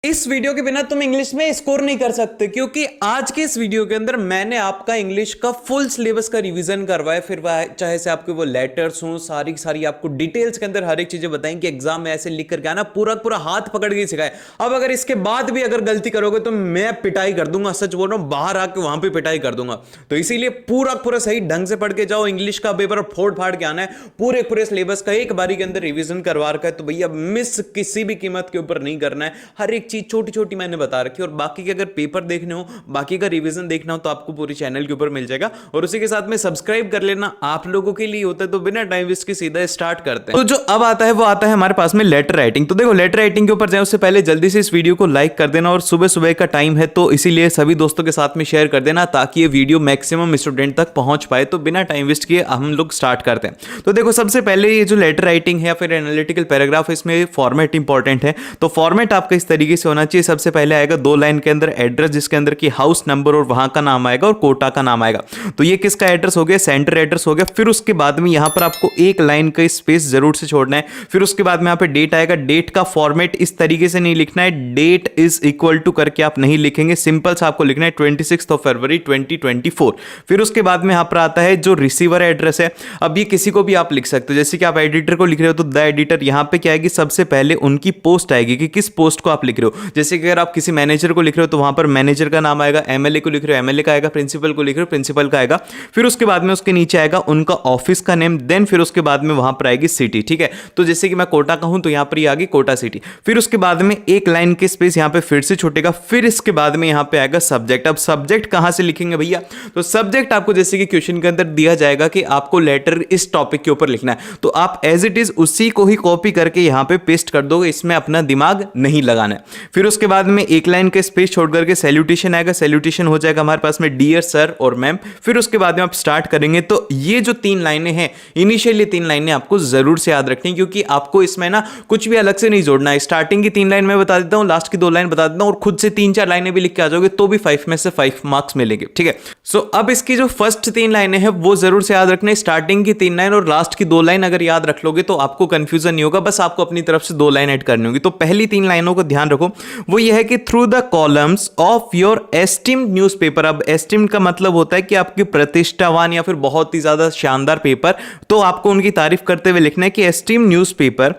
इस वीडियो के बिना तुम इंग्लिश में स्कोर नहीं कर सकते, क्योंकि आज के इस वीडियो के अंदर मैंने आपका इंग्लिश का फुल सिलेबस का रिवीजन करवाया। फिर चाहे से आपके वो लेटर्स हों, सारी सारी आपको डिटेल्स के अंदर हर एक चीजें बताएं कि एग्जाम में ऐसे लिख करके आना, पूरा पूरा हाथ पकड़ के सिखाए। अब अगर इसके बाद भी अगर गलती करोगे तो मैं पिटाई कर दूंगा, सच बोल रहा हूं, बाहर आके वहां पर पिटाई कर दूंगा। तो इसीलिए पूरा पूरा सही ढंग से पढ़ के जाओ। इंग्लिश का पेपर फोड़ फाड़ के आना है, पूरे पूरे सिलेबस का एक बारी के अंदर रिविजन करवा रखा है। तो भैया मिस किसी भी कीमत के ऊपर नहीं करना है। हर एक चीज छोटी छोटी मैंने बता रखी है। और बाकी के अगर पेपर देखने हो, बाकी का रिवीजन देखना हो, तो आपको पूरी चैनल के ऊपर मिल जाएगा। और उसी के साथ में सब्सक्राइब कर लेना, आप लोगों के लिए होता है। तो बिना टाइम वेस्ट के सीधा स्टार्ट करते हैं। तो जो अब आता है वो आता है हमारे पास में लेटर राइटिंग। तो देखो, लेटर राइटिंग के ऊपर जाए उससे पहले जल्दी से इस वीडियो को लाइक कर देना। और सुबह सुबह का टाइम है तो इसीलिए सभी दोस्तों के साथ में शेयर कर देना, ताकि ये वीडियो मैक्सिमम स्टूडेंट तक पहुंच पाए। तो बिना टाइम वेस्ट किए हम लोग स्टार्ट करते हैं। तो देखो, सबसे पहले ये जो लेटर राइटिंग है या फिर एनालिटिकल पैराग्राफ है, इसमें फॉर्मेट इंपॉर्टेंट है। तो फॉर्मेट आपका इस तरीके से होना चाहिए। सबसे पहले आएगा 2 लाइन के अंदर एड्रेस, जिसके अंदर की हाउस नंबर और वहां का नाम आएगा और कोटा का नाम आएगा। तो ये किसका एड्रेस हो गया? सेंटर एड्रेस हो गया। फिर उसके बाद में यहां पर आपको 1 लाइन का स्पेस जरूर से छोड़ना है। फिर उसके बाद में यहां पे डेट आएगा। डेट का फॉर्मेट इस तरीके से नहीं लिखना है, डेट इज इक्वल टू करके आप नहीं लिखेंगे, सिंपल सा आपको लिखना है 26 फरवरी 2024। फिर उसके बाद में यहां पर आता है जो रिसीवर एड्रेस है। अब ये किसी को भी आप लिख सकते हो, जैसे कि आप एडिटर को लिख रहे हो तो द एडिटर, यहां पे क्या आएगी? सबसे पहले उनकी पोस्ट आएगी कि किस पोस्ट को आप लिख रहे हो। जैसे कि अगर आप किसी मैनेजर को लिख रहे हो तो वहां पर मैनेजर का नाम आएगा, एमएलए को लिख रहे हो एमएलए का आएगा, प्रिंसिपल को लिख रहे हो प्रिंसिपल का आएगा। फिर उसके बाद में उसके नीचे आएगा उनका ऑफिस का नेम, देन फिर उसके बाद में वहां पर आएगी सिटी। ठीक है, तो जैसे कि मैं कोटा का हूं तो यहां पर ये आ गई कोटा सिटी। फिर उसके बाद में 1 लाइन के स्पेस यहां पे फिर से छूटेगा। फिर इसके बाद में यहां पे आएगा सब्जेक्ट। अब सब्जेक्ट कहां से लिखेंगे भैया? तो सब्जेक्ट आपको जैसे कि क्वेश्चन के अंदर दिया जाएगा कि आपको लेटर इस टॉपिक के ऊपर लिखना है, तो आप एज इट इज उसी को ही कॉपी करके यहां पे पेस्ट कर दोगे, इसमें अपना दिमाग नहीं लगाना है। फिर उसके बाद में 1 लाइन के स्पेस छोड़ करके सैल्यूटेशन आएगा। सैल्यूटेशन हो जाएगा हमारे पास में डियर सर और मैम। फिर उसके बाद में आप स्टार्ट करेंगे। तो ये जो 3 लाइनें हैं, इनिशियली 3 लाइनें आपको जरूर से याद रखनी, क्योंकि आपको इसमें ना कुछ भी अलग से नहीं जोड़ना है। स्टार्टिंग की 3 लाइन मैं बता देता हूं, लास्ट की 2 लाइन बता देता हूं, और खुद से 3-4 लाइनें भी लिख के आ जाओगे तो भी 5 में से 5 मार्क्स मिलेंगे। ठीक है, सो अब इसकी जो फर्स्ट 3 लाइनें हैं वो जरूर से याद रखना है। स्टार्टिंग की 3 लाइन और लास्ट की 2 लाइन अगर याद रख लोगे तो आपको कंफ्यूजन नहीं होगा, बस आपको अपनी तरफ से 2 लाइन ऐड करनी होगी। तो पहली 3 लाइनों को ध्यान रखो, वो ये है कि through the columns of your esteemed newspaper. अब एस्टीम्ड का मतलब होता है कि आपकी प्रतिष्ठावान या फिर बहुत ही ज्यादा शानदार पेपर, तो आपको उनकी तारीफ करते हुए लिखना है कि esteemed newspaper,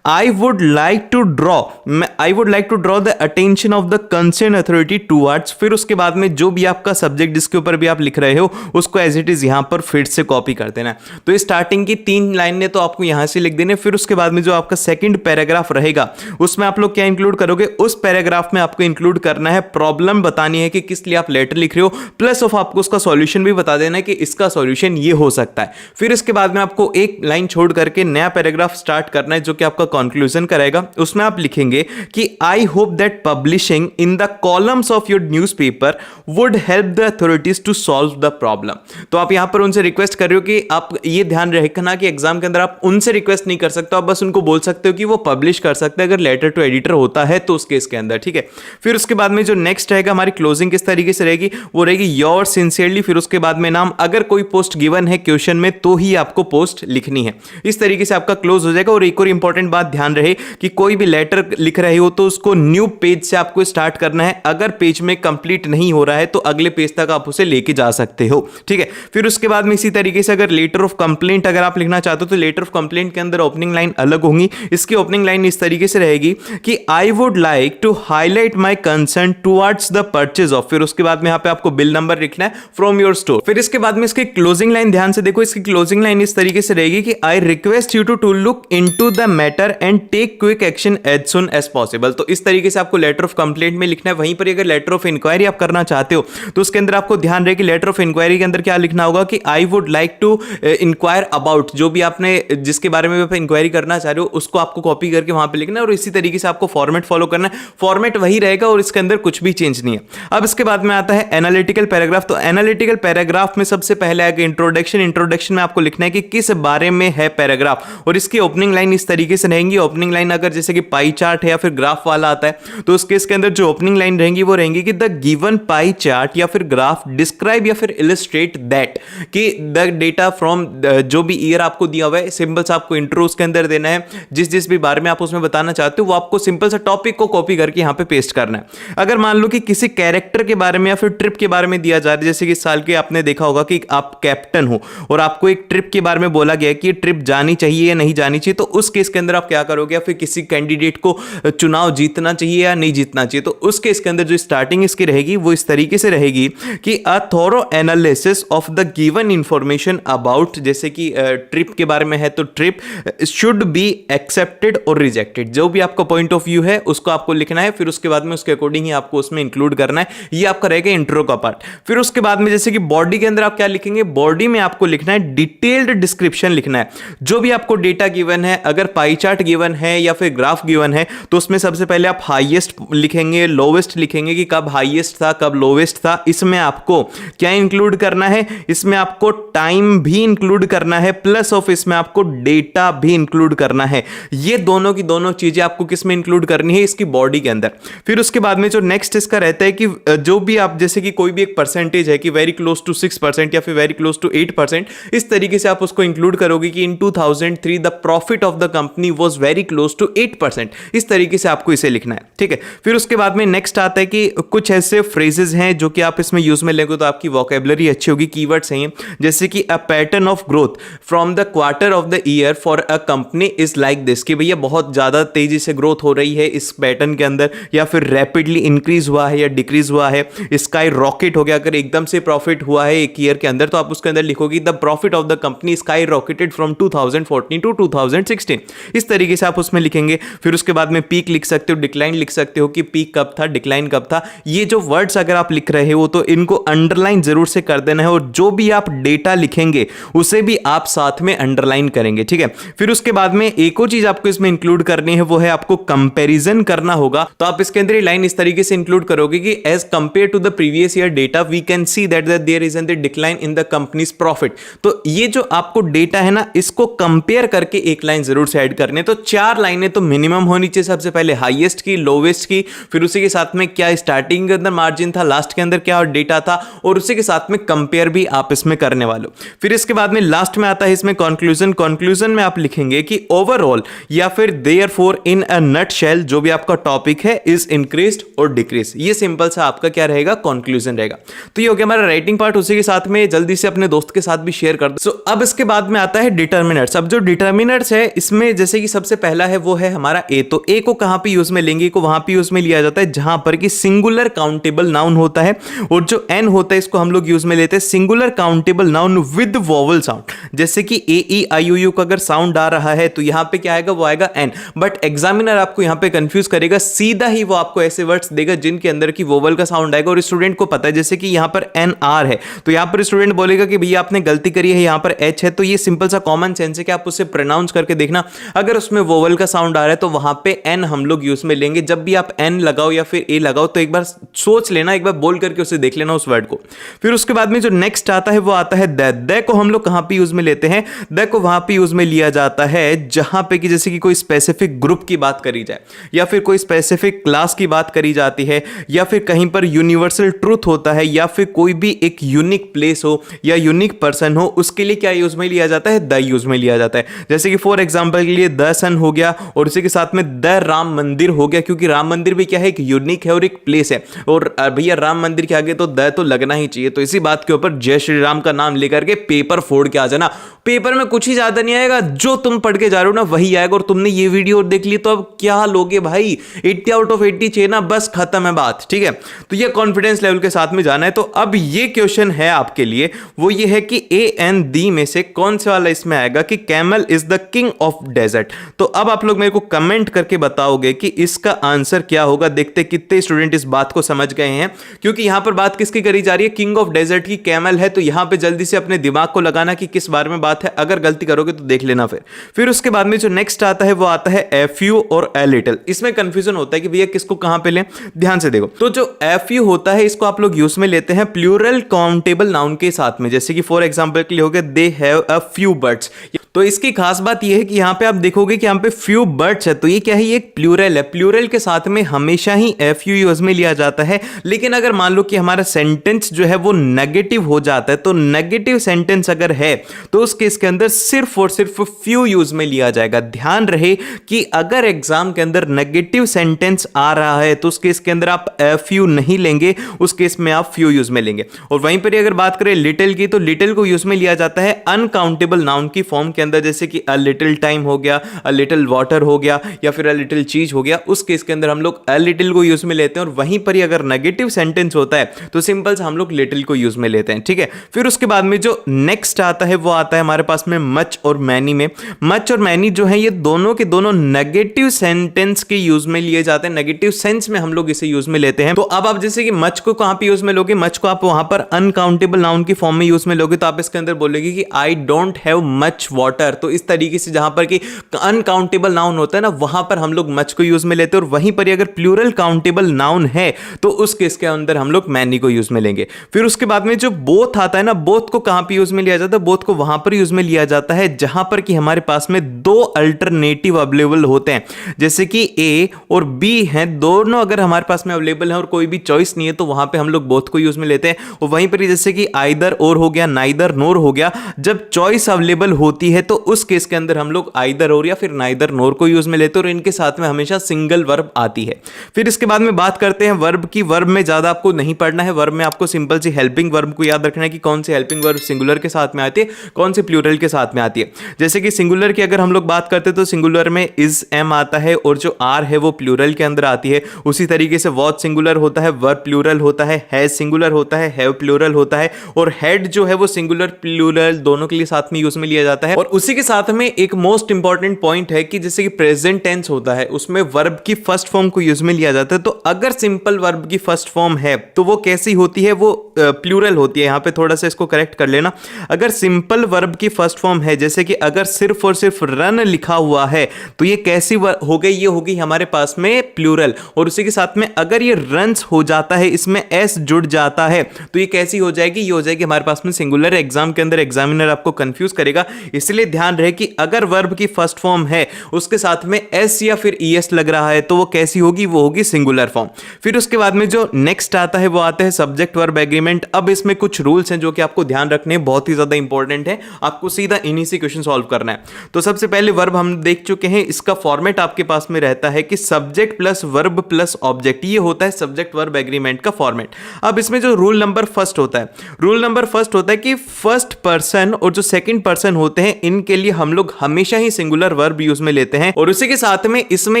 I would like to draw the attention of the concern authority towards. फिर उसके बाद में जो भी आपका सब्जेक्ट जिसके ऊपर भी आप लिख रहे हो उसको एज इट इज यहां पर फिर से कॉपी कर देना है। तो स्टार्टिंग की 3 लाइनें तो आपको यहां से लिख देने। फिर उसके बाद में जो आपका सेकंड पैराग्राफ रहेगा उसमें आप लोग क्या इंक्लूड करोगे? उस पैराग्राफ में आपको इंक्लूड करना है प्रॉब्लम बतानी है कि किस लिए आप लेटर लिख रहे हो, प्लस ऑफ आपको उसका सॉल्यूशन भी बता देना है कि इसका सॉल्यूशन ये हो सकता है। फिर इसके बाद में आपको 1 लाइन छोड़ करके नया पैराग्राफ स्टार्ट करना है, जो कि आपका कंक्लूजन करेगा। उसमें आप लिखेंगे कि I hope that publishing in the columns of your newspaper would help the authorities to solve the problem. तो आप यहां पर उनसे रिक्वेस्ट कर रहे हो कि आप ये ध्यान रखना कि एग्जाम के अंदर आप उनसे रिक्वेस्ट नहीं कर सकते, आप बस उनको बोल सकते हो कि वो पब्लिश कर सकते हैं अगर लेटर टू एडिटर होता है तो उस केस के अंदर। ठीक है, फिर उसके बाद में जो नेक्स्ट रहेगा, हमारी क्लोजिंग किस तरीके से रहेगी? वो रहेगी योर सिंसियरली। फिर उसके बाद में नाम, अगर कोई पोस्ट गिवन है क्वेश्चन में तो ही आपको पोस्ट लिखनी है। इस तरीके से आपका क्लोज हो जाएगा। और एक और इंपॉर्टेंट बात ध्यान रहे कि कोई भी लेटर लिख रहे हो तो उसको न्यू पेज से आपको स्टार्ट करना है। अगर पेज में कंप्लीट नहीं हो रहा है तो अगले पेज तक आप उसे लेके जा सकते हो। ठीक है, फिर उसके बाद में इसी तरीके से अगर लेटर ऑफ कंप्लेंट अगर आप लिखना चाहते हो तो लेटर ऑफ कंप्लेंट के अंदर ओपनिंग लाइन अलग होंगी। इसकी ओपनिंग लाइन इस तरीके से रहेगी कि I would like to highlight my concern towards the purchase of. फिर उसके बाद में यहां पे आपको बिल नंबर लिखना है फ्रॉम योर स्टोर। फिर इसके बाद में इसकी क्लोजिंग लाइन ध्यान से देखो, इसकी क्लोजिंग लाइन इस तरीके से रहेगी कि I request you to look into the matter and take quick action as soon as possible. तो इस तरीके से आपको लेटर ऑफ कंप्लेंट में लिखना है। वहीं पर अगर लेटर ऑफ इंक्वायरी आप करना चाहते हो तो उसके अंदर आपको ध्यान रहे कि लेटर ऑफ इंक्वायरी के अंदर क्या लिखना होगा कि I would like to enquire about, जो भी आपने जिसके बारे में आप इंक्वायरी करना चाह रहे हो उसको आपको कॉपी करके वहां पे लिखना है। और इसी तरीके से आपको फॉर्मेट फॉलो करना है, फॉर्मेट वही रहेगा और इसके अंदर कुछ भी चेंज नहीं है। अब इसके बाद में आता है एनालिटिकल पैराग्राफ। तो एनालिटिकल पैराग्राफ में सबसे पहले आएगा इंट्रोडक्शन। इंट्रोडक्शन में आपको लिखना है कि किस बारे में है पैराग्राफ, और इसकी ओपनिंग लाइन इस तरीके से रहेंगी। ओपनिंग लाइन अगर जैसे कि पाई चार्ट है या फिर ग्राफ वाला आता है तो उसके इसके अंदर जो ओपनिंग लाइन रहेंगी वो रहेंगी कि द गिवन पाई चार्ट या फिर ग्राफ डिस्क्राइब या फिर इलस्ट्रेट दैट, कि द डेटा फ्रॉम जो भी ईयर आपको दिया हुआ है, सिंपल्स आपको इंट्रो उसके अंदर देना है। जिस जिस भी बारे में आप उसमें बताना चाहते हो वो आपको सिंपल सा टॉपिक को कॉपी करके यहाँ पे पेस्ट करना है। अगर मान लो कि किसी कैरेक्टर के बारे में या फिर ट्रिप के बारे में दिया जा रहा है, जैसे कि इस साल के आपने देखा होगा कि आप कैप्टन हो और आपको एक ट्रिप के बारे में बोला गया है कि ये ट्रिप जानी चाहिए या नहीं जानी चाहिए, तो उस केस के अंदर आप क्या करोगे, या फिर किसी कैंडिडेट को चुनाव जीतना चाहिए या नहीं जीतना चाहिए, तो उस केस के अंदर जो स्टार्टिंग इसकी रहेगी वो इस तरीके से रहेगी कि a thorough analysis of the given information about, जैसे कि ट्रिप के बारे में है तो ट्रिप शुड बी एक्सेप्टेड और रिजेक्टेड। जो भी आपका पॉइंट ऑफ व्यू है उसको आपको लिखना है, फिर उसके बाद में उसके अकॉर्डिंग ही आपको उसमें इंक्लूड करना है। ये आपका रहेगा इंट्रो का पार्ट। फिर उसके बाद में जैसे कि बॉडी के अंदर आप क्या लिखेंगे, बॉडी में आपको लिखना है डिटेल्ड डिस्क्रिप्शन लिखना है। जो भी आपको डेटा गिवन है, अगर पाई चार्ट गिवन है या फिर ग्राफ गिवन है, तो उसमें सबसे पहले आप हाईएस्ट लिखेंगे, लोवेस्ट लिखेंगे कि कब हाईएस्ट था कब लोवेस्ट था। इसमें आपको क्या इंक्लूड करना है, इसमें आपको टाइम भी इंक्लूड करना है, प्लस ऑफ इसमें आपको डेटा भी इंक्लूड करना है। ये दोनों की दोनों चीजें आपको किस में इंक्लूड करनी है, इसकी बॉडी के अंदर। फिर उसके बाद में जो नेक्स्ट इसका रहता है कि जो भी आप जैसे कि कोई भी एक परसेंटेज है कि वेरी क्लोज टू 6% या फिर वेरी क्लोज टू 8%, इस तरीके से आप उसको इंक्लूड करोगे कि in 2003 the profit of the company was very close to 8%। इस तरीके से आपको इसे लिखना है, ठीक है। फिर उसके बाद में नेक्स्ट आता है कि कुछ ऐसे फ्रेजेस हैं जो कि आप इसमें यूज में लेंगे तो आपकी वोकेबलरी अच्छी होगी, कीवर्ड्स हैं, जैसे कि a pattern of growth from the quarter of the year for a company is like this, कि भैया बहुत ज्यादा तेजी से ग्रोथ हो रही है इस पैटर्न के अंदर, या फिर रैपिडली इंक्रीज हुआ है या डिक्रीज हुआ है, स्काई रॉकेट हो गया। अगर एकदम से प्रॉफिट हुआ है एक ईयर के अंदर तो आप उसके अंदर लिखोगे the profit of the company skyrocketed from 2014 to 2016। इस तरीके से आप उसमें लिखेंगे। फिर उसके बाद में पीक लिख सकते हो, डिक्लाइन लिख सकते हो कि पीक कब था, डिक्लाइन कब था। ये जो वर्ड्स अगर आप लिख रहे हो तो इनको अंडरलाइन जरूर से कर देना है, और जो भी आप डेटा लिखेंगे उसे भी आप साथ में अंडरलाइन करेंगे, ठीक है। फिर उसके बाद में एक और चीज आपको इसमें इंक्लूड करनी है, वो है आपको कंपैरिजन करना होगा। तो आप इसके अंदर लाइन इस तरीके से इंक्लूड करोगे कि as compare to the previous year data we can see that there is an decline in the companies profit. तो ये जो आपको डेटा है ना, इसको कंपेयर करके एक लाइन जरूर से ऐड करनी है। तो 4 लाइनें तो मिनिमम होनी चाहिए, सबसे पहले हाईएस्ट की, लोवेस्ट की, फिर उसी के साथ में क्या स्टार्टिंग के अंदर मार्जिन था, लास्ट के अंदर क्या डेटा था, और उसी के साथ में कंपेयर भी आप इसमें करने वाले हो। फिर इसके बाद में लास्ट में आता है इसमें कंक्लूजन। कंक्लूजन में आप लिखेंगे कि ओवरऑल या फिर देयरफॉर इन अ नटशेल, जो भी आपका टॉपिक है इज इंक्रीज्ड और डिक्रीज। ये सिंपल सा आपका क्या रहेगा, कंक्लूजन रहेगा। तो ये हो गया हमारा राइटिंग पार्ट। उसी के साथ में जल्दी से अपने दोस्त के साथ भी शेयर कर दो। सो अब इसके बाद में आता है डिटर्मिनर्स। अब जो डिटर्मिनर्स है इसमें जैसे कि सबसे पहला है वो है हमारा ए। तो ए को कहां पे यूज में लेंगे, को वहां पे यूज में लिया जाता है जहां पर कि सिंगुलर काउंटेबल नाउन होता है, और जो एन होता है इसको हम लोग यूज में लेते हैं singular countable noun with vowel sound. जैसे कि ए ई आई यू का अगर साउंड आ रहा है तो यहां पे क्या आएगा, वो आएगा एन। बट एग्जामिनर आपको यहां पे कंफ्यूज करेगा, सीधा ही वो आपको ऐसे वर्ड्स देगा जिनके अंदर की वोवल का साउंड आएगा, और स्टूडेंट को पता है जैसे कि यहां पर एन आर है तो यहां पर स्टूडेंट बोलेगा कि भैया आपने गलती करी है, यहां पर एच है। तो ये सिंपल सा कॉमन सेंस है कि आप उसे प्रोनाउंस करके देखना, अगर उसमें वोवल का साउंड आ रहा है तो वहां पे एन हम लोग यूज में लेंगे। जब भी आप एन लगाओ या फिर ए लगाओ तो एक बार सोच लेना, एक बार बोल करके उसे देख लेना उस वर्ड को। फिर उसके बाद में जो नेक्स्ट आता है वो आता है द को हम लोग कहां पे यूज में लेते हैं, द को वहां पे यूज में लिया जाता है जहां पे कि जैसे कि कोई स्पेसिफिक ग्रुप की बात करी जाए, या फिर कोई स्पेसिफिक क्लास की बात करी जाती है, या फिर कहीं पर यूनिवर्सल ट्रूथ होता है, या फिर कोई भी एक यूनिक प्लेस हो या यूनिक पर्सन हो, उसके लिए क्या यूज में लिया जाता है, द यूज में लिया जाता है। जैसे कि फॉर एग्जांपल के लिए द सन हो गया, और उसी के साथ में द राम मंदिर हो गया, क्योंकि राम मंदिर भी क्या है, एक यूनिक है और एक प्लेस है, और भैया राम मंदिर के आगे तो द तो लगना ही चाहिए। तो इसी बात के ऊपर जय श्री राम का नाम लेकर के पेपर फोड़ के आ जाना। पेपर में कुछ ही ज्यादा नहीं आएगा, जो तुम पढ़ के जा रहे हो ना वही आएगा। और तुमने ये वीडियो देख ली तो अब क्या लोगे भाई, 80 आउट ऑफ 80 चाहिए ना, बस खत्म है बात, ठीक है। तो ये कॉन्फिडेंस लेवल के साथ में जाना है। तो अब ये क्वेश्चन है आपके लिए, वो ये है कि ए एंड डी में से कौन से वाला इसमें आएगा कि camel is the king of desert. तो अब आप लोग मेरे को कमेंट करके बताओगे कि इसका आंसर क्या होगा। देखते कितने स्टूडेंट इस बात को समझ गए हैं, क्योंकि यहां पर बात किसकी करी जा रही है, किंग ऑफ डेजर्ट की, कैमल है। तो यहां पे जल्दी से अपने दिमाग को लगाना कि किस बारे में बात है, अगर गलती करोगे तो देख लेना। फिर उसके बाद में जो नेक्स्ट आता है वो आता है एफ यू और ए लिटिल। इसमें कंफ्यूजन होता है कि भैया किसको कहां पे लें, ध्यान से देखो। तो जो एफ यू होता है इसको आप लोग यूज में लेते हैं प्लूरल काउंटेबल नाउन के साथ में, जैसे कि फॉर एग्जांपल के लिए हो गया they have a few birds. तो इसकी खास बात यह है कि यहाँ पे आप देखोगे कि यहाँ पे फ्यू बर्ड्स है, तो ये क्या है, ये एक प्लूरल है। प्लूरल के साथ में हमेशा ही FU यूज में लिया जाता है। लेकिन अगर मान लो कि हमारा सेंटेंस जो है वो नेगेटिव हो जाता है, तो नेगेटिव सेंटेंस अगर है तो उस केस के अंदर सिर्फ और सिर्फ फ्यू यूज में लिया जाएगा। ध्यान रहे कि अगर एग्जाम के अंदर नेगेटिव सेंटेंस आ रहा है तो उस केस के अंदर आप FU नहीं लेंगे, उस केस में आप फ्यू यूज में लेंगे। और वहीं पर अगर बात करें लिटिल की, तो लिटिल को यूज में लिया जाता है अनकाउंटेबल नाउन की फॉर्म के अंदर, जैसे कि अ लिटिल टाइम हो गया, अ लिटिल वाटर हो गया, या फिर अ लिटिल चीज हो गया। उस केस के अंदर हम लोग अ लिटिल को यूज में लेते हैं। और वहीं पर ही अगर नेगेटिव सेंटेंस होता है तो सिंपल से हम लोग लिटिल को यूज में लेते हैं, ठीक है। फिर उसके बाद में जो नेक्स्ट आता है वो आता है हमारे पास में मच और मैनी में। मच और मैनी जो है ये दोनों के दोनों नेगेटिव सेंटेंस के यूज में लिए जाते हैं, नेगेटिव सेंस में हम लोग इसे यूज में लेते हैं। तो अब आप जैसे कि मच को कहां पे यूज में लोगे, मच को आप वहां पर अनकाउंटेबल नाउन की फॉर्म में यूज में लोगे, तो आप इसके अंदर बोलोगे कि I don't have much water. तो इस तरीके से जहां पर कि अनकाउंटेबल नाउन होता है ना, वहां पर हम लोग मच को यूज में लेते हैं। और वहीं पर अगर प्लूरल काउंटेबल नाउन है तो उस केस के अंदर हम लोग मैनी को यूज में लेंगे। फिर उसके बाद में जो बोथ आता है ना, बोथ को कहां पे यूज में लिया जाता है, बोथ को वहां पर यूज में लिया जाता है जहां पर कि हमारे पास में दो अल्टरनेटिव अवेलेबल होते हैं, जैसे कि ए और बी हैं, दोनों अगर हमारे पास में अवेलेबल है और कोई भी चॉइस नहीं है तो वहां पे हम लोग बोथ को यूज में लेते हैं। और वहीं पर जैसे कि आइदर और हो गया, नाइदर नोर हो गया, जब चॉइस अवेलेबल होती है तो उस केस के अंदर हम लोग आइदर और या फिर नाइदर नोर को यूज में लेते हैं। और इनके साथ में हमेशा सिंगल वर्ब आती है। फिर इसके बाद में बात करते हैं वर्ब की। वर्ब में ज्यादा आपको नहीं पढ़ना है, वर्ब में आपको सिंपल सी हेल्पिंग वर्ब को याद रखना है कि कौन सी हेल्पिंग वर्ब सिंगुलर के साथ में आती है, कौन सी प्लूरल के साथ में आती है। जैसे कि सिंगुलर की अगर हम लोग बात करते हैं तो सिंगुलर में इज एम आता है और जो आर है वो प्लूरल के अंदर आती है। उसी तरीके से वॉच सिंगुलर होता है, वर्ब प्लूरल होता है, हैज सिंगुलर होता है, हैव प्लूरल होता है, और हेड जो है वो सिंगुलर प्लूरल दोनों के लिए साथ में यूज में लिया जाता है। और उसी के साथ में एक मोस्ट इंपॉर्टेंट पॉइंट है कि जैसे कि प्रेजेंट टेंस होता है उसमें वर्ब की फर्स्ट फॉर्म को यूज में लिया जाता है। तो अगर सिंपल वर्ब की फर्स्ट फॉर्म है तो वो कैसी होती है, वो प्लूरल होती है। यहां पे थोड़ा सा इसको करेक्ट कर लेना। अगर सिंपल वर्ब की फर्स्ट फॉर्म है, जैसे कि अगर सिर्फ और सिर्फ रन लिखा हुआ है तो ये कैसी हो गई, ये होगी हमारे पास में प्लूरल। और उसी के साथ में अगर ये रन्स हो जाता है, इसमें एस जुड़ जाता है, तो ये कैसी हो जाएगी, ये हो जाएगी हमारे पास में सिंगुलर। एग्जाम के अंदर एग्जामिनर आपको कंफ्यूज करेगा, इसलिए ध्यान रहे कि अगर वर्ब की फर्स्ट फॉर्म है उसके साथ में एस या फिर ईएस लग रहा है तो वो कैसी होगी, वो होगी सिंगुलर फॉर्म। फिर उसके बाद में जो नेक्स्ट आता है वो आता है सब्जेक्ट वर्ब एग्रीमेंट। अब इसमें कुछ रूल्स हैं जो कि आपको ध्यान रखने हैं, बहुत ही ज्यादा इंपॉर्टेंट है, आपको सीधा इन्हीं से क्वेश्चन सॉल्व करना है। तो सबसे पहले वर्ब हम देख चुके हैं, इसका फॉर्मेट आपके पास में रहता है कि subject plus verb plus object, ये होता है सब्जेक्ट वर्ब एग्रीमेंट का फॉर्मेट। अब इसमें जो रूल नंबर फर्स्ट होता है, रूल नंबर फर्स्ट होता है कि फर्स्ट पर्सन और जो सेकंड पर्सन होते हैं इनके लिए हम लोग हमेशा ही सिंगुलर वर्ब यूज में लेते हैं। और उसी के साथ में इसमें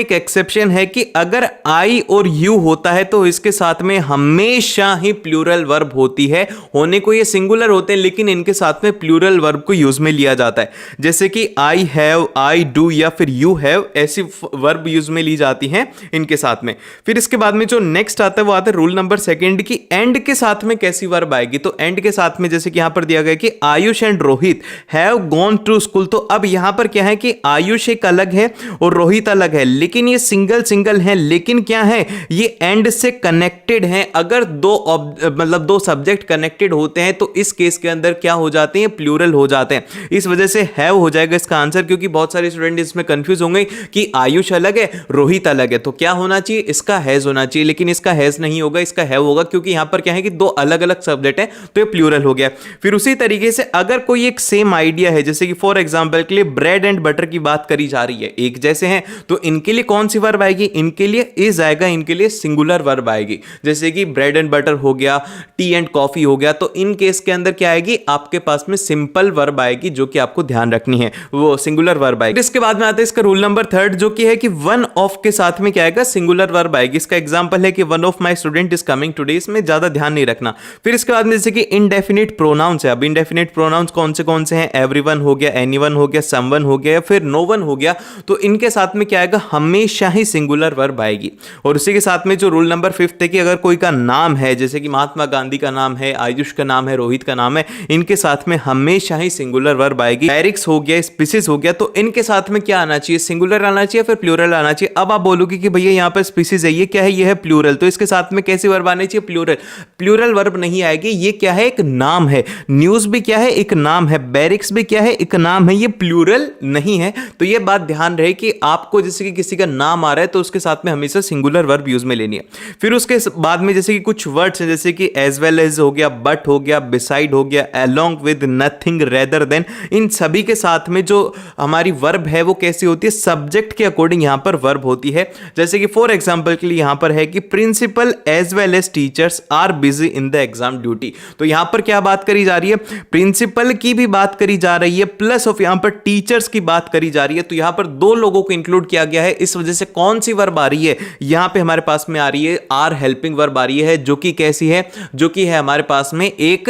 एक एक्सेप्शन है कि अगर आई और यू होता है तो इसके साथ में हमेशा ही प्लूरल वर्ब होती है। होने को ये सिंगुलर होते हैं लेकिन इनके साथ में प्लूरल वर्ब को यूज में लिया जाता है, जैसे कि आई हैव, आई डू या फिर यू हैव, ऐसी वर्ब यूज में ली जाती हैं इनके साथ में। फिर इसके बाद में जो नेक्स्ट आता है वो आता है रूल नंबर सेकंड की एंड के साथ में कैसी वर्ब आएगी। तो एंड के साथ में जैसे कि यहां पर दिया गया कि Ayush and Rohit have gone to school, तो अब यहां पर क्या है कि आयुष एक अलग है और रोहित अलग है, लेकिन ये सिंगल सिंगल है, लेकिन क्या है, ये एंड से कनेक्टेड है। अगर दो सब्जेक्ट कनेक्टेड होते हैं तो इस केस के अंदर क्या हो जाते हैं, प्लूरल हो जाते हैं। इस वजह से हैव हो जाएगा इसका आंसर, क्योंकि बहुत सारे स्टूडेंट इसमें कंफ्यूज होंगे कि आयुष अलग है, रोहित अलग है, तो क्या होना चाहिए, इसका हैज होना चाहिए, लेकिन इसका हैज नहीं होगा, इसका हैव होगा, क्योंकि यहां पर क्या है कि दो अलग अलग सब्जेक्ट है तो ये प्लूरल हो गया। फिर उसी तरीके से अगर कोई एक सेम आइडिया है, जैसे कि फॉर एग्जांपल के लिए ब्रेड एंड बटर की बात करी जा रही है, एक जैसे हैं, तो इनके लिए कौन सी वर्ब आएगी, इनके लिए इज आएगा, इनके लिए सिंगुलर वर्ब आएगी। जैसे कि ब्रेड एंड बटर हो गया, टी एंड कॉफी हो गया, तो इन केस के अंदर क्या आएगी, आपके पास में सिंपल वर्ब आएगी जो कि आपको ध्यान रखनी है, वो सिंगुलर वर्ब आएगी। इसके बाद में आता है इसका रूल नंबर थर्ड, जो कि है कि वन ऑफ के साथ में क्या आएगा, सिंगुलर वर्ब आएगी। इसका एग्जांपल है कि one of my student is coming today, इसमें ज्यादा ध्यान नहीं रखना। फिर इसके बाद में जैसे कि इंडेफिनिट प्रोनाउंस है, अब इंडेफिनिट प्रोनाउंस कौन से हैं, एवरीवन हो गया, एनीवन हो गया, समवन हो गया, फिर नोवन हो गया, तो इनके साथ में क्या आएगा, हमेशा ही सिंगुलर वर्ब आएगी। और उसी के साथ में जो रूल नंबर फिफ्थ है कि अगर कोई का नाम है, जैसे कि महात्मा गांधी का नाम है, आयुष का नाम है, रोहित का नाम है, इनके साथ में हमेशा ही सिंगुलर वर्ब आएगी। एरिक्स हो गया, स्पीसीज हो गया, तो इनके साथ में क्या आना चाहिए, सिंगुलर आना चाहिए, फिर प्लूरल आना चाहिए। अब आप बोलोगे कि भैया यहाँ पर स्पीसीज है, ये क्या है, ये है प्लूरल, तो इसके साथ में कैसे वर्ब आने चाहिए, प्लूरल। प्लूरल वर्ब नहीं आएगी, ये क्या है, एक नाम है। न्यूज भी क्या है, एक नाम है। बैरिक्स भी क्या है, एक नाम है ये प्लूरल नहीं है। तो ये बात ध्यान रहे कि आपको जैसे कि किसी का नाम आ रहा है तो उसके साथ में हमेशा सिंगुलर वर्ब यूज में लेनी है। फिर उसके बाद में जैसे कि कुछ वर्ड्स हैं जैसे कि एज वेल एज हो गया, बट हो गया, बिसाइड हो गया, along with, nothing, rather than, इन सभी के साथ में जो हमारी वर्ब है वो कैसी होती है, सब्जेक्ट के अकॉर्डिंग यहां पर वर्ब होती है। जैसे कि फॉर एग्जांपल के लिए यहां पर है कि principal as well as teachers are busy in the exam duty. तो यहां पर क्या बात करी जा रही है, प्रिंसिपल की भी बात करी जा रही है प्लस ऑफ यहां पर टीचर्स की बात करी जा रही है। तो यहां पर दो लोगों को इंक्लूड किया गया है, इस वजह से कौन सी वर्ब आ रही है यहां पे हमारे पास में आ रही है, आर हेल्पिंग वर्ब आ रही है, जो कि कैसी है, जो कि है हमारे पास में एक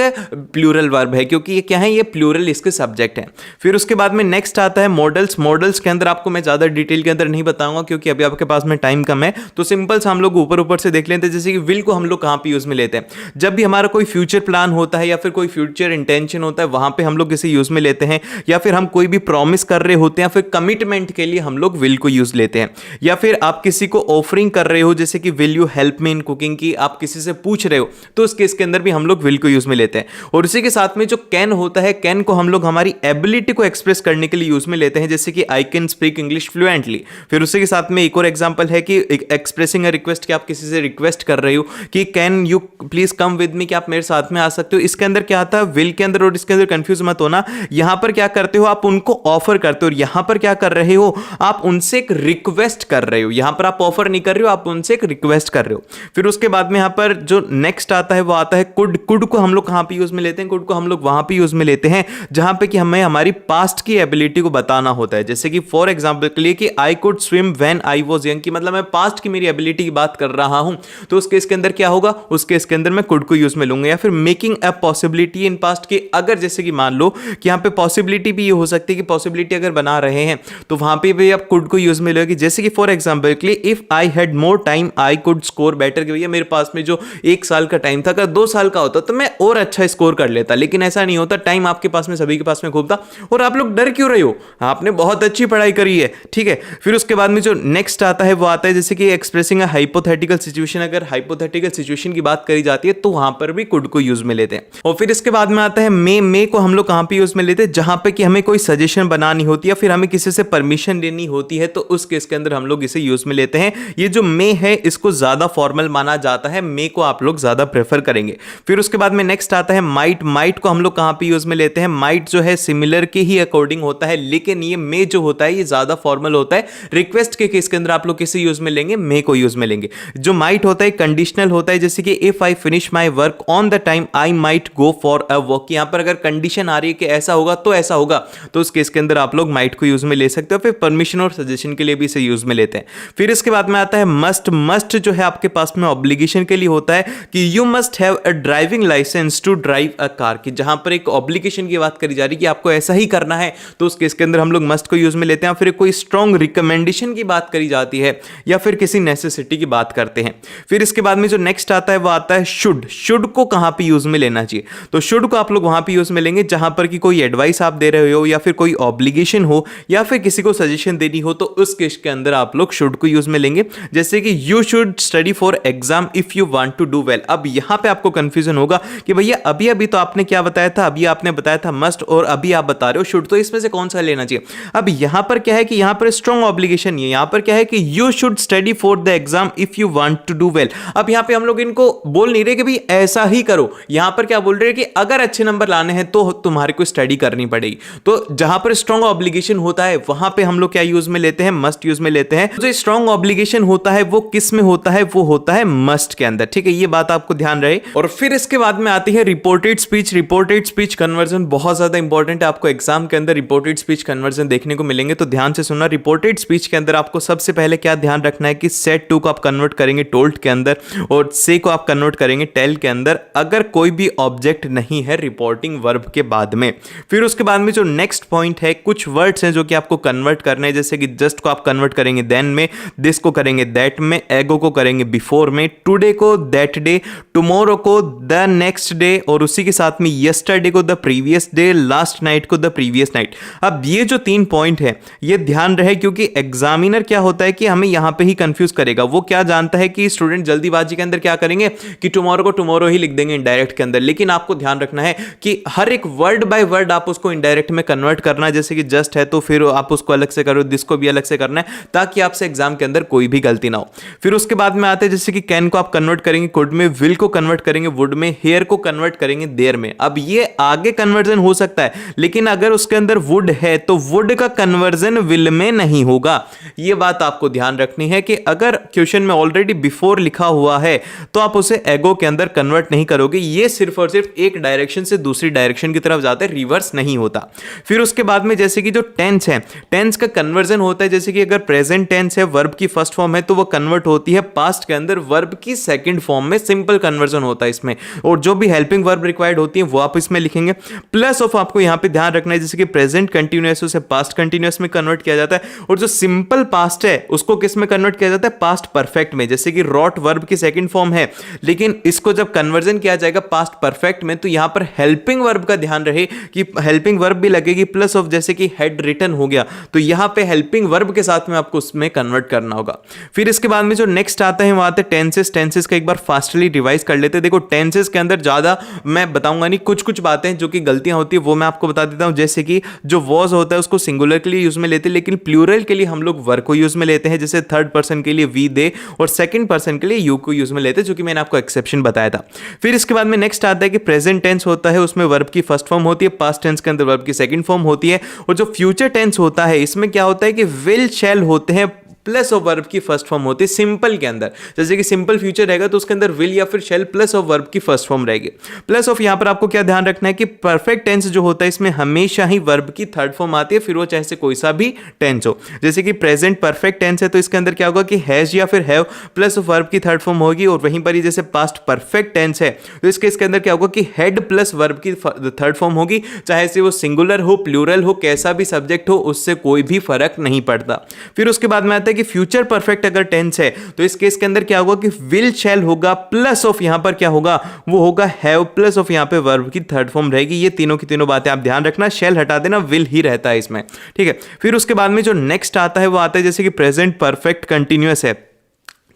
प्लूरल वर्ब है, क्योंकि ये क्या है, ये प्लूरल इसके सब्जेक्ट है। फिर उसके बाद में नेक्स्ट आता है मॉडल्स। मॉडल्स के अंदर आपको मैं ज्यादा डिटेल के अंदर नहीं बताऊंगा क्योंकि अभी आपके पास में टाइम कम है, तो सिंपल से हम लोग ऊपर ऊपर से देख लेते हैं। जैसे कि विल को हम लोग कहां पे यूज में लेते हैं, जब भी हमारा कोई फ्यूचर प्लान होता है या फिर कोई फ्यूचर इंटेंशन होता है वहां पे हम लोग इसे यूज में लेते हैं, या फिर हम कोई भी प्रॉमिस कर रहे होते हैं, फिर कमिटमेंट के लिए हम लोग विल को यूज लेते हैं, या फिर आप किसी को ऑफरिंग कर रहे हो जैसे कि will you help me in cooking की, आप किसी से पूछ रहे हो तो उस केस के अंदर भी हम लोग विल को यूज में लेते हैं। और इसी के साथ में जो कैन होता है, कैन को हम लोग हमारी एबिलिटी को एक्सप्रेस करने के लिए यूज में लेते हैं, जैसे कि I can speak English fluently. फिर उसी के साथ में एक और एग्जांपल है कि एक्सप्रेसिंग अ रिक्वेस्ट, कि आप किसी से रिक्वेस्ट कर रहे हो कि can you please come with me, कि आप मेरे साथ में आ सकते हो। इसके अंदर क्या आता है, विल के अंदर, और इसके अंदर कंफ्यूज मत होना, यहां पर क्या करते हो, आप उनको ऑफर करते हो, और यहां पर क्या कर रहे हो, आप उनसे एक रिक्वेस्ट कर रहे हो। यहां पर आप ऑफर नहीं कर रहे हो, आप उनसे एक रिक्वेस्ट कर रहे हो। फिर उसके बाद में यहां पर जो नेक्स्ट आता है वो आता है कुड। कुड को हम लोग कहां पे यूज में लेते हैं, कुड को हम लोग वहां पे यूज में लेते हैं जहां पे कि हमें हमारी पास्ट की एबिलिटी को बताना होता है। जैसे कि फॉर एग्जांपल के लिए कि I could swim when I was young, की मतलब मैं पास्ट की मेरी एबिलिटी की बात कर रहा हूं, तो उस केस के अंदर क्या होगा, उस केस के अंदर मैं कुड को यूज में लूंगा। या फिर making a possibility in past, की अगर जैसे कि मान लो कि यहां पे पॉसिबिलिटी भी ये हो सकती है कि पॉसिबिलिटी अगर बना रहे हैं तो वहां पे भी आप कुड को यूज में लोगे। जैसे कि फॉर एग्जांपल के लिए if I had more time I could score better, कि भैया मेरे पास में जो 1 साल का टाइम था, अगर 2 साल का होता तो मैं और अच्छा स्कोर कर लेता, लेकिन ऐसा नहीं होता, टाइम आपके पास में, सभी के पास में खूब था। और आप लोग डर क्यों रहे हो, आपने बहुत अच्छी पढ़ाई करी है, ठीक है। फिर उसके बाद में जो नेक्स्ट आता है वो आता है जैसे कि एक्सप्रेसिंग अ हाइपोथेटिकल सिचुएशन, अगर हाइपोथेटिकल सिचुएशन की बात करी जाती है तो वहां पर भी कुड को यूज में लेते हैं। और फिर इसके बाद में आता है मे को हम लोग कहां पे यूज में लेते हैं, जहां पे कि हमें कोई सजेशन बनानी होती है या फिर हमें किसी से परमिशन लेनी होती है, तो उस केस के अंदर हम लोग इसे यूज में लेते हैं। ये जो मे है इसको ज्यादा फॉर्मल माना जाता है, मे को आप लोग ज्यादा प्रेफर करेंगे। फिर उसके बाद में नेक्स्ट आता है माइट। माइट को हम लोग कहां पे यूज में लेते हैं, माइट जो है सिमिलर के ही अकॉर्डिंग होता है, लेकिन ये मे जो होता है ये ज्यादा फॉर्मल होता है। रिक्वेस्ट के केस के अंदर आप लोग किसे यूज में लेंगे, मे को यूज में लेंगे। जो माइट होता है कंडीशनल होता है, जैसे कि if I finish my work on the time I might go for a walk, यहां पर अगर कंडीशन आ रही है कि ऐसा होगा तो ऐसा होगा, तो उस केस के अंदर आप लोग माइट को यूज में ले सकते हो। फिर परमिशन और सजेशन के लिए भी इसे यूज में लेते हैं। फिर इसके बाद में आता है मस्ट। मस्ट जो है आपके पास में ऑब्लिगेशन के लिए होता है कि you must have a driving licence to drive a car, की जहां पर एक ऑब्लिगेशन की बात करी जा रही है कि आपको ऐसा ही करना है, तो उस केस के अंदर हम लोग मस्ट को यूज में लेते हैं। फिर कोई स्ट्रॉन्ग रिकमेंडेशन की बात करी जाती है या फिर किसी नेसेसिटी की बात करते हैं। फिर इसके बाद में जो नेक्स्ट आता है वो आता है शुड। शुड को कहां पे यूज में लेना चाहिए, तो शुड को आप लोग वहां पे यूज में लेंगे जहां पर कि कोई एडवाइस आप दे रहे हो या फिर कोई ऑब्लिगेशन हो या फिर किसी को सजेशन देनी हो, तो उस केस के अंदर आप लोग शुड को यूज में लेंगे। जैसे कि you should study for exam if you want to do well. अब यहां पे आपको कंफ्यूजन होगा कि भैया अभी अभी तो आपने क्या बताया था, अभी आपने बताया था मस्ट और अभी आप बता रहे हो शुड, तो इसमें से कौन सा लेना चाहिए। अब यहां पर क्या है कि यहां पर स्ट्रॉन्ग ऑब्लिगेशन नहीं है, यहां पर क्या है कि you should study for the exam if you want to do well. अब यहां पे हम लोग इनको बोल नहीं रहे कि भाई ऐसा ही करो, यहां पर क्या बोल रहे हैं कि अगर अच्छे नंबर लाने हैं तो तुम्हारे को स्टडी करनी पड़ेगी। तो जहां पर स्ट्रॉन्ग ऑब्लिगेशन होता है वहां पे हम लोग क्या यूज में लेते हैं, मस्ट यूज में लेते हैं। जो स्ट्रॉन्ग ऑब्लिगेशन होता है वो किस में होता है, वो होता है मस्ट के अंदर, ठीक है, ये बात आपको ध्यान रहे। और फिर इसके बाद में आती है reported speech. Reported speech conversion बहुत ज्यादा इंपॉर्टेंट है, आपको एग्जाम के अंदर रिपोर्टेड स्पीच कन्वर्जन देखने को मिलेंगे, तो ध्यान से सुनना। रिपोर्टेड स्पीच के अंदर आपको सबसे पहले क्या ध्यान रखना है कि सेड टू को आप कन्वर्ट करेंगे टोल्ड के अंदर और से को आप कन्वर्ट करेंगे टेल के अंदर, अगर कोई भी ऑब्जेक्ट नहीं है रिपोर्टिंग वर्ब के बाद में। फिर उसके बाद में जो नेक्स्ट पॉइंट है, कुछ वर्ड्स हैं जो कि आपको कन्वर्ट करने हैं, जैसे कि जस्ट को आप कन्वर्ट करेंगे देन में, दिस को करेंगे दैट में, एगो को करेंगे बिफोर में, टुडे को दैट डे, टुमारो को द नेक्स्ट डे, और उसी के साथ में यस्टरडे को the previous day, last night को द प्रीवियस नाइट। अब ये जो 3 पॉइंट है ये ध्यान रहे, क्योंकि एग्जामिनर क्या होता है कि हमें यहां पे ही कंफ्यूज करेगा। वो क्या जानता है कि स्टूडेंट जल्दीबाजी के अंदर क्या करेंगे कि टुमारो को टुमारो ही लिख देंगे इनडायरेक्ट के अंदर, लेकिन आपको ध्यान रखना है कि हर एक वर्ड बाय वर्ड आप उसको इनडायरेक्ट डायरेक्ट में कन्वर्ट करना, जैसे कि जस्ट है तो फिर आप उसको अलग से करो, दिस को भी अलग से करना है, ताकि आपसे एग्जाम के अंदर कोई भी गलती ना हो। फिर उसके बाद में आते हैं जैसे कि कैन को आप कन्वर्ट करेंगे कुड में, विल को कन्वर्ट करेंगे वुड में, हेयर को कन्वर्ट करेंगे देयर में। अब ये आगे कन्वर्जन हो सकता है, लेकिन अगर उसके अंदर वुड है तो वुड का कन्वर्जन विल में नहीं होगा। ये बात आपको ध्यान रखनी है कि अगर क्वेश्चन में ऑलरेडी बिफोर लिखा हुआ है तो आप उसे एगो के अंदर कन्वर्ट नहीं करोगे। ये सिर्फ और सिर्फ एक डायरेक्शन से दूसरी डायरेक्शन की तरफ जाता है, रिवर्स नहीं होता। फिर उसके बाद में जैसे कि जो टेंस है, टेंस का कन्वर्जन होता है, जैसे कि अगर प्रेजेंट टेंस है, वर्ब की फर्स्ट फॉर्म है, तो वो कन्वर्ट होती है पास्ट के अंदर वर्ब की सेकंड फॉर्म में, सिंपल कन्वर्जन होता है इसमें। और जो भी हेल्पिंग वर्ब रिक्वायर्ड होती है वो आप इसमें लिखेंगे। प्लस ऑफ आपको यहां पे ध्यान रखना है, जैसे कि प्रेजेंट कंटिन्यूअस उसे पास्ट कंटिन्यूअस में कन्वर्ट किया जाता है, और जो सिंपल पास्ट है उसको किस में कन्वर्ट किया जाता है, पास्ट परफेक्ट में। जैसे कि रॉट वर्ब की सेकंड फॉर्म है, लेकिन इसको जब कन्वर्जन किया जाएगा पास्ट परफेक्ट में, तो यहां पर हेल्पिंग वर्ब का ध्यान रहे कि हेल्पिंग वर्ब भी लगेगी, प्लस ऑफ जैसे कि हेड रिटन हो गया तो यहां पे हेल्पिंग वर्ब के साथ में आपको उसमें कन्वर्ट करना होगा। फिर इसके बाद में जो नेक्स्ट आता है वो आते हैं टेंसेस। टेंसेस का एक बार फास्टली रिवाइज कर लेते हैं। देखो टेंसेस के अंदर ज्यादा मैं बताऊंगा नहीं, कुछ कुछ बातें जो कि गलतियां होती है वो मैं आपको बता देता हूं। जैसे कि जो वॉज होता है उसको सिंगुलर के लिए यूज में लेते हैं, लेकिन प्लूरल के लिए हम लोग वर को यूज में लेते हैं। जैसे थर्ड पर्सन के लिए वी दे और सेकंड पर्सन के लिए यू को यूज में लेते हैं, जो कि मैंने आपको एक्सेप्शन बताया था। फिर इसके बाद में नेक्स्ट आता है कि प्रेजेंट टेंस होता है, उसमें वर्ब की फर्स्ट फॉर्म होती है, पास्ट टेंस के अंदर वर्ब की सेकंड फॉर्म होती है, और जो फ्यूचर टेंस होता है इसमें क्या होता है कि विल शैल होते हैं, प्लस ऑफ वर्ब की फर्स्ट फॉर्म होती है सिंपल के अंदर। जैसे कि सिंपल फ्यूचर रहेगा तो उसके अंदर विल या फिर शैल प्लस ऑफ वर्ब की फर्स्ट फॉर्म रहेगी। प्लस ऑफ यहां पर आपको क्या ध्यान रखना है कि परफेक्ट टेंस जो होता है इसमें हमेशा ही वर्ब की थर्ड फॉर्म आती है, फिर वो चाहे से कोई सा भी टेंस हो। जैसे कि प्रेजेंट परफेक्ट टेंस है तो इसके अंदर क्या होगा कि हैज या फिर हैव प्लस ऑफ वर्ब की थर्ड फॉर्म होगी, और वहीं पर ही जैसे पास्ट परफेक्ट टेंस है तो इसके अंदर क्या होगा कि हेड प्लस वर्ब की थर्ड फॉर्म होगी, चाहे से वो सिंगुलर हो प्लूरल हो कैसा भी सब्जेक्ट हो, उससे कोई भी फर्क नहीं पड़ता। फिर उसके बाद में आता है कि फ्यूचर परफेक्ट अगर टेंस है तो इस केस के अंदर क्या होगा कि विल शैल होगा, प्लस ऑफ यहां पर क्या होगा वो होगा हैव, प्लस ऑफ यहां पे वर्ब की थर्ड फॉर्म रहेगी। ये तीनों की तीनों बातें आप ध्यान रखना, शैल हटा देना, विल ही रहता है इसमें, ठीक है। फिर उसके बाद में जो नेक्स्ट आता है वो आता है जैसे कि प्रेजेंट परफेक्ट कंटिन्यूअस है,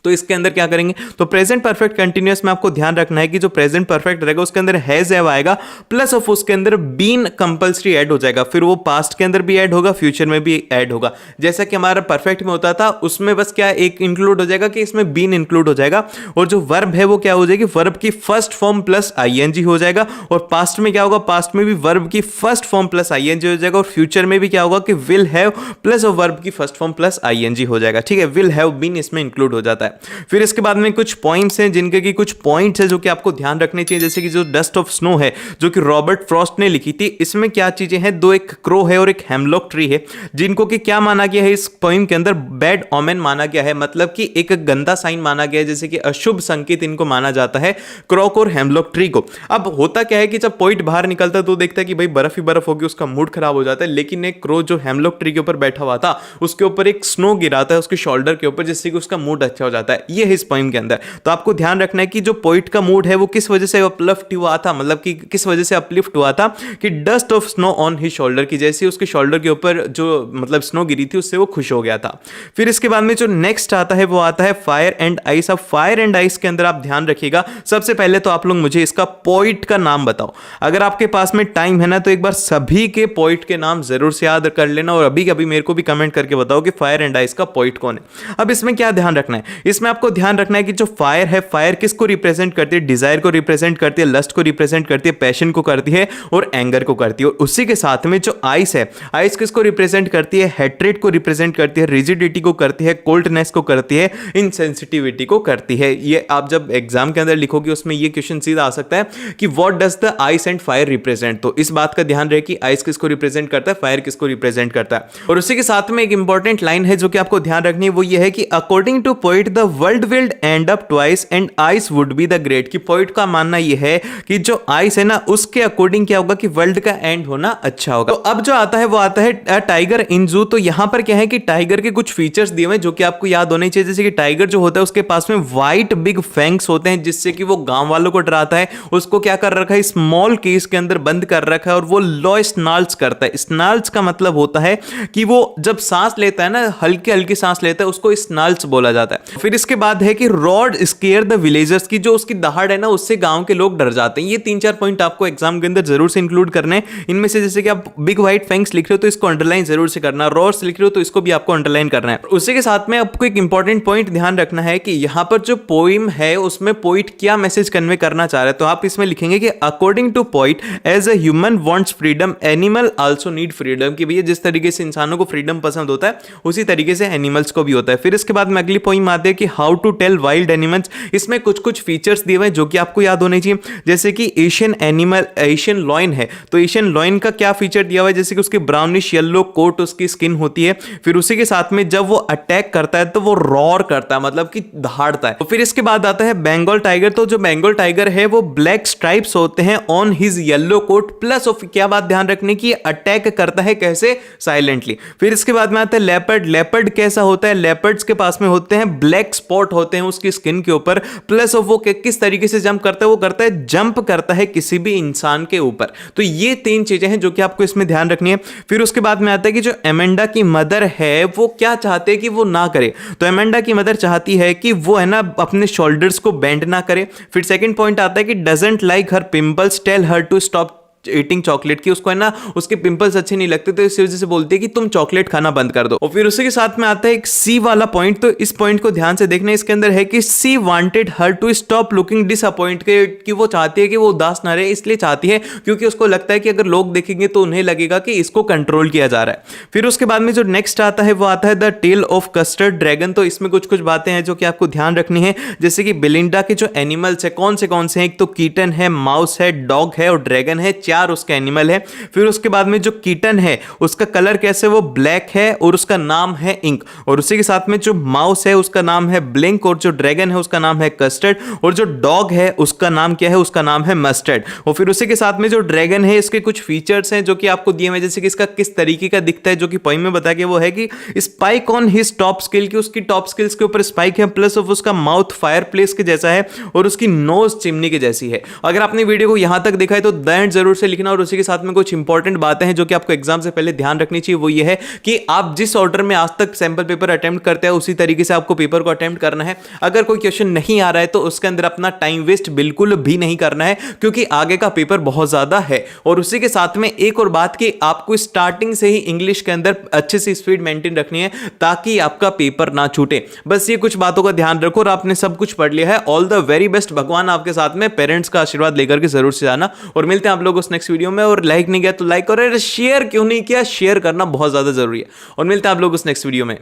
तो इसके अंदर क्या करेंगे, तो प्रेजेंट परफेक्ट कंटिन्यूअस में आपको ध्यान रखना है कि जो प्रेजेंट परफेक्ट रहेगा उसके अंदर हैज हैव आएगा, प्लस ऑफ उसके अंदर बीन कंपल्सरी ऐड हो जाएगा, फिर वो पास्ट के अंदर भी ऐड होगा, फ्यूचर में भी ऐड होगा। जैसा कि हमारा परफेक्ट में होता था उसमें बस क्या एक इंक्लूड हो जाएगा कि इसमें बीन इंक्लूड हो जाएगा, और जो वर्ब है वो क्या हो जाएगी, वर्ब की फर्स्ट फॉर्म प्लस आईएनजी हो जाएगा, और पास्ट में क्या होगा, पास्ट में भी वर्ब की फर्स्ट फॉर्म प्लस आईएनजी हो जाएगा, और फ्यूचर में भी क्या होगा कि will have plus of verb की फर्स्ट फॉर्म प्लस आईएनजी हो जाएगा, ठीक है। विल हैव बीन इसमें इंक्लूड हो जाता है। फिर इसके बाद में कुछ पॉइंट्स हैं जिनके की कुछ पॉइंट्स हैं जो कि आपको ध्यान रखने चाहिए, जैसे कि जो डस्ट ऑफ स्नो है जो कि रॉबर्ट फ्रॉस्ट ने लिखी थी, इसमें क्या चीजें हैं, दो एक क्रो है और एक हेमलॉक ट्री है, जिनको कि क्या माना गया है इस पोइम के अंदर, बैड ओमेन माना गया है, मतलब कि एक गंदा साइन माना गया है, जैसे कि अशुभ संकेत इनको माना जाता है, क्रॉक और हेमलॉक ट्री को। अब होता क्या है कि जब पोइट बाहर निकलता है तो देखता है कि भाई बर्फ ही बर्फ होगी, उसका मूड खराब हो जाता है, लेकिन एक क्रो जो हेमलॉक ट्री के ऊपर बैठा हुआ था उसके ऊपर एक स्नो गिराता है उसके शोल्डर के ऊपर, जिससे कि उसका मूड अच्छा हो जाता है। ये है इस पोइम के अंदर। तो आपको ध्यान रखना है कि जो पोइट का मूड है वो किस वजह से अपलिफ्ट हुआ था, मतलब कि किस वजह से अपलिफ्ट हुआ था, कि dust of snow on his shoulder, की जैसे उसके शोल्डर के ऊपर जो मतलब स्नो गिरी थी उससे वो खुश हो गया था। फिर इसके बाद में जो नेक्स्ट आता है वो आता है फायर एंड आइस। अब फायर एंड आइस के अंदर आप ध्यान रखिएगा, सबसे पहले तो आप लोग मुझे इसका पोइट का नाम बताओ। अगर आपके पास में टाइम है ना तो एक बार सभी के पोइट के नाम जरूर से याद कर लेना, और अभी कभी मेरे को भी कमेंट करके बताओ कि फायर एंड आइस का पोइट कौन है। अब इसमें क्या ध्यान रखना है, इसमें आपको ध्यान रखना है कि जो फायर है, फायर किसको रिप्रेजेंट करती है, डिजायर को रिप्रेजेंट करती है, लस्ट को रिप्रेजेंट करती है, पैशन को करती है और एंगर को करती है। और उसी के साथ में जो आइस है, आइस किसको रिप्रेजेंट करती है, हेट्रेड को रिप्रेजेंट करती है, रिजिडिटी को करती है, कोल्डनेस को करती है, इनसेंसिटिविटी को करती है। ये आप जब एग्जाम के अंदर लिखोगे उसमें ये क्वेश्चन सीधा आ सकता है कि what does the ice and fire represent. तो इस बात का ध्यान रहे कि आइस किसको रिप्रेजेंट करता है, फायर किसको रिप्रेजेंट करता है। और उसी के साथ में एक इंपॉर्टेंट लाइन है जो कि आपको ध्यान रखनी है, वो ये है कि according to poet the world will end up twice and ice would be the great. कि पोइट का मानना यह है कि जो आइस है ना उसके अकॉर्डिंग क्या होगा कि वर्ल्ड का एंड होना अच्छा होगा। तो अब जो आता है वो आता है टाइगर इन जू। तो यहां पर क्या है कि टाइगर के कुछ फीचर्स दिए हुए जो कि आपको याद होने चाहिए, जैसे कि टाइगर जो होता है उसके पास में व्हाइट बिग फैंग्स होते हैं, जिससे कि वो गांव वालों को डराता है। उसको क्या कर रखा है, स्मॉल केस के अंदर बंद कर रखा है, और वो लो स्नाल्स करता है। स्नाल्स का मतलब होता है कि वो जब सांस लेता है ना, हल्की हल्की सांस लेता है, उसको स्नाल्स बोला जाता है। फिर इसके बाद है कि रॉड स्केयर द विलेजर्स की जो उसकी दहाड़ है ना उससे गांव के लोग डर जाते हैं। ये 3-4 पॉइंट आपको एग्जाम के अंदर जरूर से इंक्लूड करने हैं। इनमें से जैसे कि आप बिग व्हाइट फैंग्स लिख रहे हो तो इसको अंडरलाइन जरूर से करना, रॉड्स लिख रहे हो तो इसको भी आपको अंडरलाइन करना है। उसी के साथ में आपको एक इंपॉर्टेंट पॉइंट ध्यान रखना है कि यहां पर जो पोइम है उसमें पोइट क्या मैसेज कन्वे करना चाह रहा है। तो आप इसमें लिखेंगे कि according to poet as a human wants freedom animal also need freedom, कि भैया जिस तरीके से इंसानों को फ्रीडम पसंद होता है उसी तरीके से एनिमल्स को भी होता है। फिर इसके बाद में अगली पोइम आती है कि how to tell wild animals. इसमें कुछ कुछ फीचर्स दिए हुए हैं जो कि आपको याद होने चाहिए, जैसे कि एशियन एनिमल एशियन लॉयन है तो एशियन लॉयन का क्या फीचर दिया हुआ है, जैसे कि उसकी ब्राउनिश येलो कोट उसकी स्किन होती है। फिर उसी के साथ में जब वो अटैक करता है तो वो रॉर करता है, मतलब कि दहाड़ता है। तो फिर इसके बाद आता है बंगाल टाइगर। तो जो बंगाल टाइगर है वो ब्लैक स्ट्राइप्स होते हैं on his yellow coat, plus क्या बात ध्यान रखने की, अटैक करता है कैसे, साइलेंटली। फिर इसके बाद में आता है लेपर्ड। लेपर्ड कैसा होता है, लेपर्ड्स के पास में होते हैं ब्लैक स्पॉट होते हैं उसकी स्किन के ऊपर, प्लस वो किस तरीके से जंप करता है, वो करता है जंप करता है किसी भी इंसान के ऊपर। तो ये 3 चीजें हैं जो कि आपको इसमें ध्यान रखनी है। फिर उसके बाद में आता है कि जो एमेंडा की मदर है वो क्या चाहते हैं कि वो ना करे। तो एमेंडा की मदर चाहती है कि वो है ना अपने शोल्डर्स को बेंड ना करे। फिर सेकंड पॉइंट आता है कि doesn't like her pimples, tell her to stop eating chocolate, की उसको है ना उसके पिंपल्स अच्छे नहीं लगते तो इस वजह से बोलती है कि तुम चॉकलेट खाना बंद कर दो। और फिर उसी के साथ में आता है एक सी वाला पॉइंट। तो इस पॉइंट को ध्यान से देखना, इसके अंदर है कि she wanted her to stop looking disappoint, कि वो चाहती है कि वो उदास ना रहे, इसलिए चाहती है क्योंकि उसको लगता है कि अगर लोग देखेंगे तो उन्हें लगेगा कि इसको कंट्रोल किया जा रहा है। फिर उसके बाद में जो नेक्स्ट आता है वो आता है the tale of custard dragon. तो इसमें कुछ कुछ बातें हैं जो कि आपको ध्यान रखनी है, जैसे कि बेलिंडा के जो एनिमल्स है कौन से हैं, एक तो कीटन है, माउस है, डॉग है और ड्रैगन है, 4 उसके एनिमल है। फिर उसके बाद में जो कीटन है उसका कलर कैसे, वो ब्लैक है और उसका नाम है इंक। और उसी के साथ में जो माउस है उसका नाम है ब्लिंक, और जो ड्रैगन है उसका नाम है कस्टर्ड, और जो डॉग है उसका नाम क्या है, उसका नाम है मस्टर्ड। और फिर उसी के साथ में जो ड्रैगन है इसके कुछ फीचर्स हैं जो कि आपको दिए हुए, जैसे कि इसका किस तरीके का दिखता है, जो कि पोएम में बताया गया वो है कि spike on his top skill, की उसकी टॉप स्किल्स के ऊपर स्पाइक है, प्लस ऑफ उसका माउथ फायर प्लेस के जैसा है और उसकी नोज चिमनी के जैसी है। अगर आपने वीडियो को यहां तक देखा है तो द एंड जरूर से लिखना। और उसी के साथ में कुछ इंपॉर्टेंट बातें हैं जो कि आपको एग्जाम से पहले ध्यान रखनी चाहिए, वो ये है कि आप जिस ऑर्डर में आज तक सैंपल पेपर अटेम्प्ट करते हैं उसी तरीके से आपको पेपर को अटेम्प्ट करना है। अगर कोई क्वेश्चन नहीं आ रहा है तो उसके अंदर अपना टाइम वेस्ट बिल्कुल भी नहीं करना है, क्योंकि आगे का पेपर बहुत ज्यादा है। और उसी के साथ में एक और बात कि आपको स्टार्टिंग से ही इंग्लिश के अंदर अच्छे से स्पीड मेंटेन रखनी है ताकि आपका पेपर ना छूटे। बस ये कुछ बातों का ध्यान रखो और आपने सब कुछ पढ़ लिया है। ऑल द वेरी बेस्ट, भगवान आपके साथ में, पेरेंट्स का आशीर्वाद लेकर के जरूर से जाना। और मिलते हैं आप लोगों को नेक्स्ट वीडियो में। और लाइक नहीं किया तो लाइक करो, शेयर क्यों नहीं किया, शेयर करना बहुत ज्यादा जरूरी है। और मिलते हैं आप लोगों को नेक्स्ट वीडियो में।